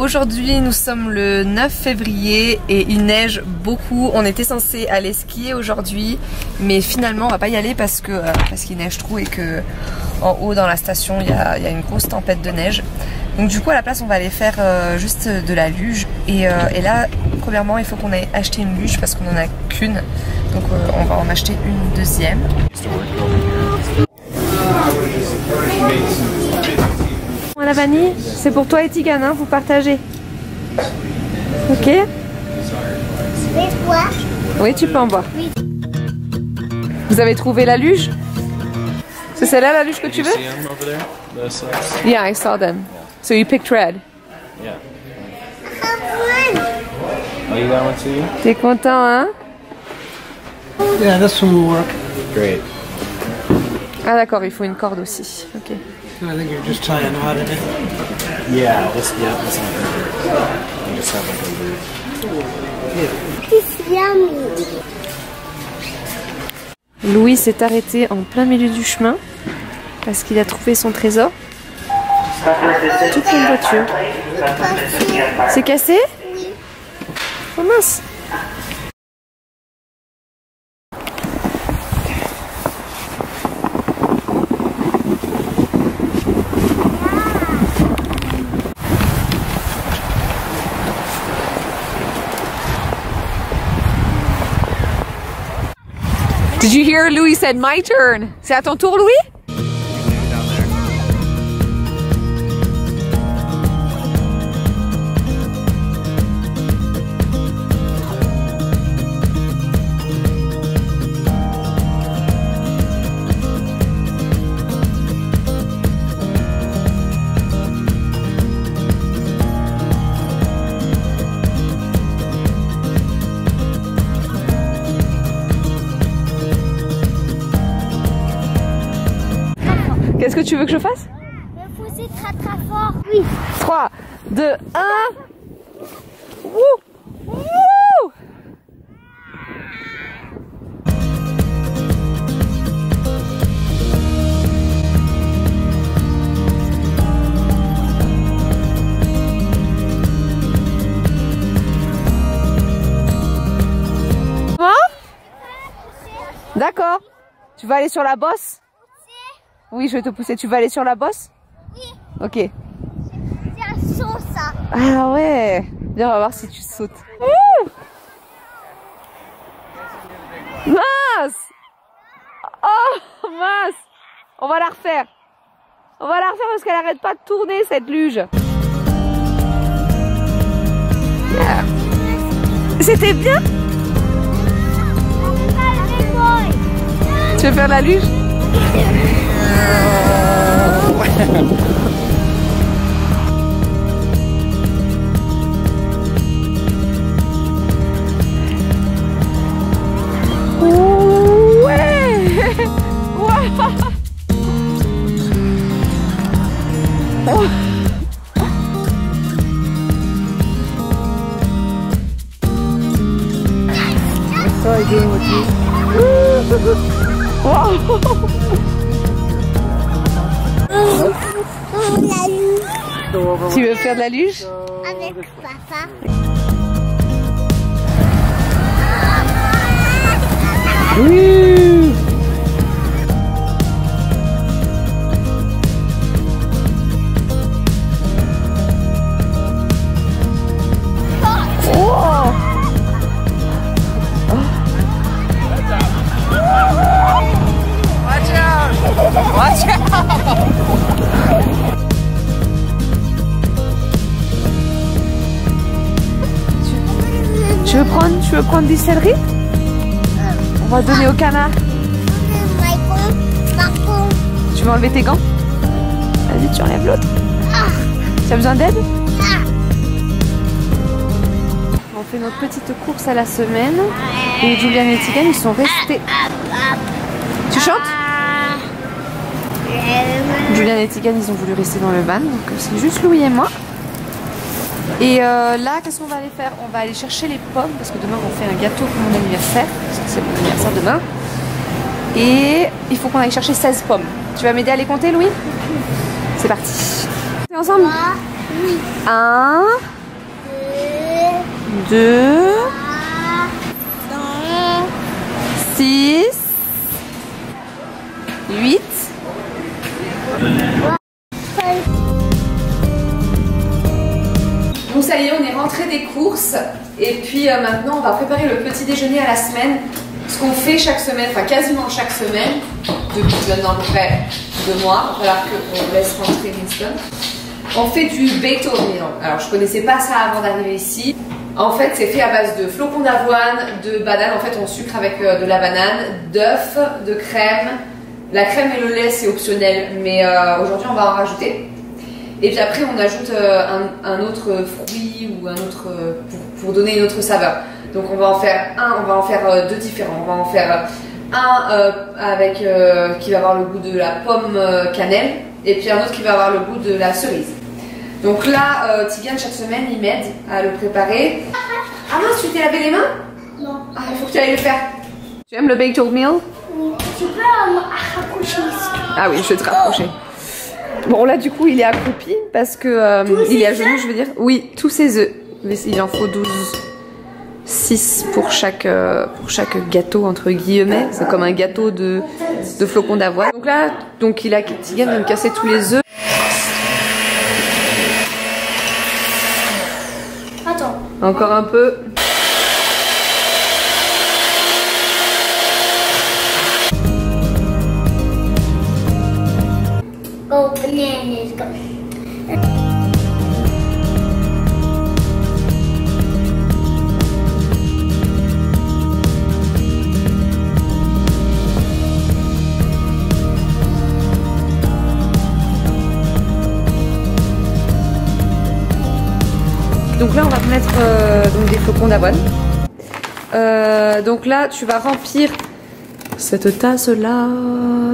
Aujourd'hui nous sommes le 9 février et il neige beaucoup. On était censé aller skier aujourd'hui mais finalement on va pas y aller parce qu'il neige trop et que en haut dans la station il y a une grosse tempête de neige. Donc du coup à la place on va aller faire juste de la luge et là premièrement il faut qu'on aille acheter une luge parce qu'on en a qu'une. Donc on va en acheter une deuxième. La vanille, c'est pour toi et Tigan, hein, vous partagez. Ok? Oui, tu peux en boire. Oui. Vous avez trouvé la luge? C'est celle-là la luge que tu veux? Yeah, I saw them. So you picked red. Yeah. Oh, you got one too? T'es content, hein? Yeah, this one will work. Great. Ah d'accord, il faut une corde aussi. Ok. I think you're just tying out in it. Yeah, that's not good. I just have like a loop. Louis s'est arrêté en plein milieu du chemin parce qu'il a trouvé son trésor. Toute une voiture. C'est cassé? Oui. Oh mince. Did you hear Louis said my turn? C'est à ton tour, Louis? Qu'est-ce que tu veux que je fasse? Me pousser très très fort. Oui. 3, 2, 1. Wouh! Wouh! Comment? D'accord. Tu vas aller sur la bosse? Oui, je vais te pousser. Tu vas aller sur la bosse? Oui. Ok. C'est un saut, ça. Ah ouais. Viens, on va voir si tu sautes. Ouh! Mince! Oh, mince! On va la refaire. On va la refaire parce qu'elle arrête pas de tourner, cette luge. Yeah. C'était bien? Tu veux faire la luge? Ouais. Oh. Sorry, doing with you. Wow. Tu veux faire de la luge? Avec papa. Oui. Oh. Watch out! Watch out! Tu veux prendre des céleris? On va donner au canard. Tu veux enlever tes gants? Vas-y, tu enlèves l'autre. Tu as besoin d'aide? On fait notre petite course à la semaine. Et Julian et Tigan, ils sont restés. Tu chantes? Julian et Tigan, ils ont voulu rester dans le van. Donc c'est juste Louis et moi. Et là, qu'est-ce qu'on va aller faire? On va aller chercher les pommes parce que demain on fait un gâteau pour mon anniversaire. Parce que c'est mon anniversaire demain. Et il faut qu'on aille chercher 16 pommes. Tu vas m'aider à les compter, Louis? C'est parti. C'est ensemble? Oui. 1, 2, 6, 8. Donc ça y est, on est rentré des courses et puis maintenant on va préparer le petit déjeuner à la semaine. Ce qu'on fait chaque semaine, enfin quasiment chaque semaine, depuis maintenant à peu près 2 mois, il va falloir qu'on laisse rentrer Winston. On fait du baked oatmeal. Alors je connaissais pas ça avant d'arriver ici. En fait c'est fait à base de flocons d'avoine, de banane, en fait on sucre avec de la banane, d'œufs, de crème. La crème et le lait c'est optionnel, mais aujourd'hui on va en rajouter. Et puis après on ajoute un autre fruit ou un autre pour donner une autre saveur. Donc on va en faire 2 différents. On va en faire un avec qui va avoir le goût de la pomme cannelle et puis un autre qui va avoir le goût de la cerise. Donc là, Tigan chaque semaine il m'aide à le préparer. Ah mince, tu t'es lavé les mains? Non. Ah, il faut que tu ailles le faire. Tu aimes le baked oatmeal? Oui. Tu peux rapprocher ici. Ah oui, je vais te rapprocher. Bon là du coup il est accroupi parce que il est à genoux, je veux dire. Oui, tous ses œufs. Mais il en faut 12. 6 pour chaque gâteau entre guillemets. C'est comme un gâteau de flocons d'avoine. Donc là, Tigan va me casser tous les œufs. Attends. Encore un peu. Oh, bananas. Donc là on va mettre donc des flocons d'avoine. Donc là tu vas remplir cette tasse là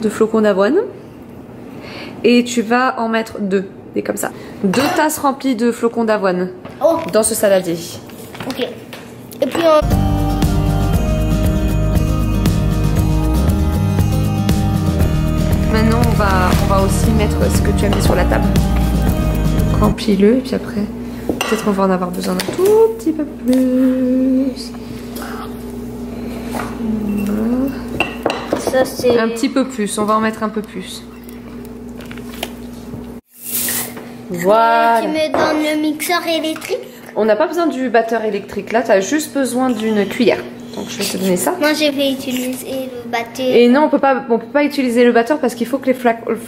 de flocons d'avoine et tu vas en mettre 2, et comme ça. 2 tasses remplies de flocons d'avoine dans ce saladier. Ok. Et puis Maintenant on va aussi mettre ce que tu as mis sur la table. Remplis-le et puis après peut-être qu'on va en avoir besoin d'un tout petit peu plus. ça c'est... Un petit peu plus, on va en mettre un peu plus. Voilà. Tu me donnes le mixeur électrique? On n'a pas besoin du batteur électrique là, tu as juste besoin d'une cuillère. Donc je vais te donner ça. Moi je vais utiliser le batteur. Et non, on peut pas utiliser le batteur parce qu'il faut que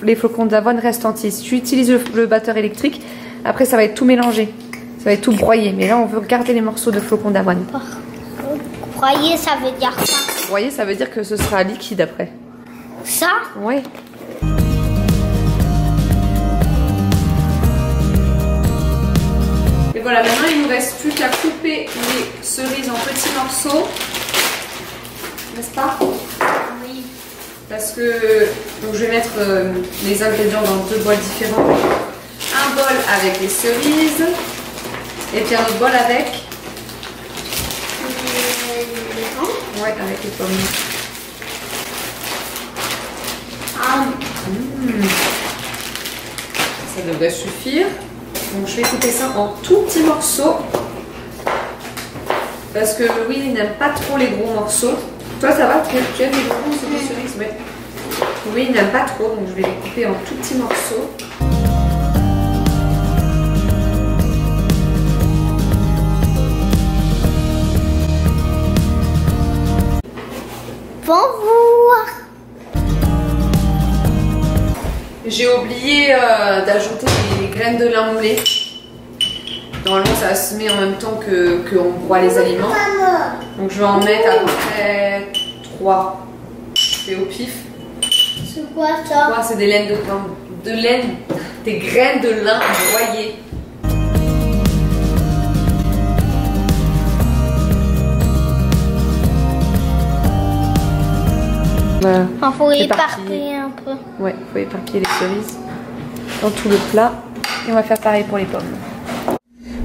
les flocons d'avoine restent entiers. Si tu utilises le batteur électrique, après ça va être tout mélangé. Ça va être tout broyé. Mais là on veut garder les morceaux de flocons d'avoine. Broyer ça veut dire quoi? Broyer ça veut dire que ce sera liquide après. Ça? Ouais. Et voilà, maintenant il nous reste plus qu'à couper les cerises en petits morceaux. N'est-ce pas? Oui. Parce que donc je vais mettre les ingrédients dans 2 bols différents. Un bol avec les cerises et puis un autre bol avec ouais, avec les pommes. Ça devrait suffire. Donc je vais couper ça en tout petits morceaux. Parce que Louis il n'aime pas trop les gros morceaux. Toi ça va, tu aimes les gros morceaux de cerises? Ouais. Louis il n'aime pas trop, donc je vais les couper en tout petits morceaux. Bonjour. J'ai oublié d'ajouter les graines de lin moulé. Normalement ça se met en même temps qu'on broie les aliments. Donc je vais en mettre à peu près 3. Je fais au pif. C'est quoi ça? 3 c'est des laines des graines de lin broyées. Voilà. Il faut éparpiller un peu. Ouais, il faut éparpiller les cerises dans tout le plat. Et on va faire pareil pour les pommes.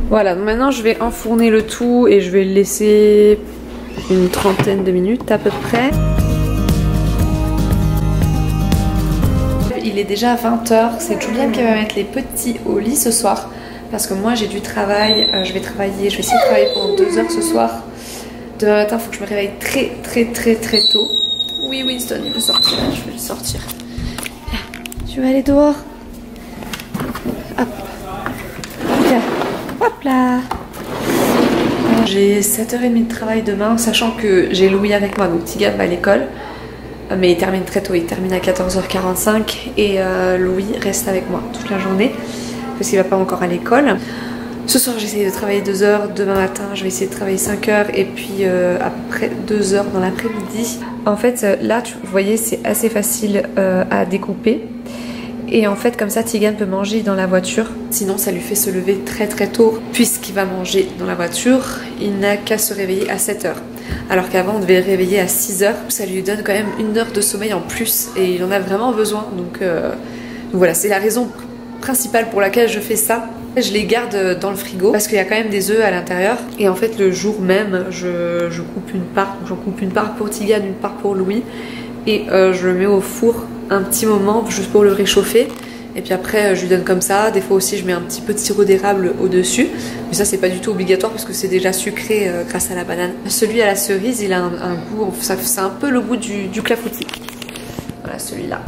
Voilà, donc maintenant je vais enfourner le tout et je vais le laisser une trentaine de minutes à peu près. Il est déjà 20 h, c'est Julian qui va mettre les petits au lit ce soir parce que moi j'ai du travail, je vais essayer de travailler pendant 2 heures ce soir. Demain matin, il faut que je me réveille très tôt. Oui, Winston, il veut sortir, je vais le sortir. Viens, tu vas aller dehors. Hop. Viens. Hop là. J'ai 7h30 de travail demain, sachant que j'ai Louis avec moi, donc Tigan va à l'école. Mais il termine très tôt, il termine à 14h45 et Louis reste avec moi toute la journée parce qu'il va pas encore à l'école. Ce soir j'essaie de travailler 2 heures, demain matin je vais essayer de travailler 5 heures et puis à peu près 2 heures dans l'après-midi. En fait là vous voyez c'est assez facile à découper et en fait comme ça Tigan peut manger dans la voiture, sinon ça lui fait se lever très tôt puisqu'il va manger dans la voiture, il n'a qu'à se réveiller à 7 heures. Alors qu'avant on devait le réveiller à 6 heures, ça lui donne quand même 1 heure de sommeil en plus et il en a vraiment besoin, donc voilà, c'est la raison principale pour laquelle je fais ça. Je les garde dans le frigo parce qu'il y a quand même des œufs à l'intérieur et en fait le jour même je coupe une part, j'en coupe une part pour Tigan, une part pour Louis et je le mets au four un petit moment juste pour le réchauffer. Et puis après je lui donne comme ça, des fois aussi je mets un petit peu de sirop d'érable au dessus, mais ça c'est pas du tout obligatoire parce que c'est déjà sucré grâce à la banane. Celui à la cerise il a un goût, c'est un peu le goût du clafoutis. Voilà celui-là.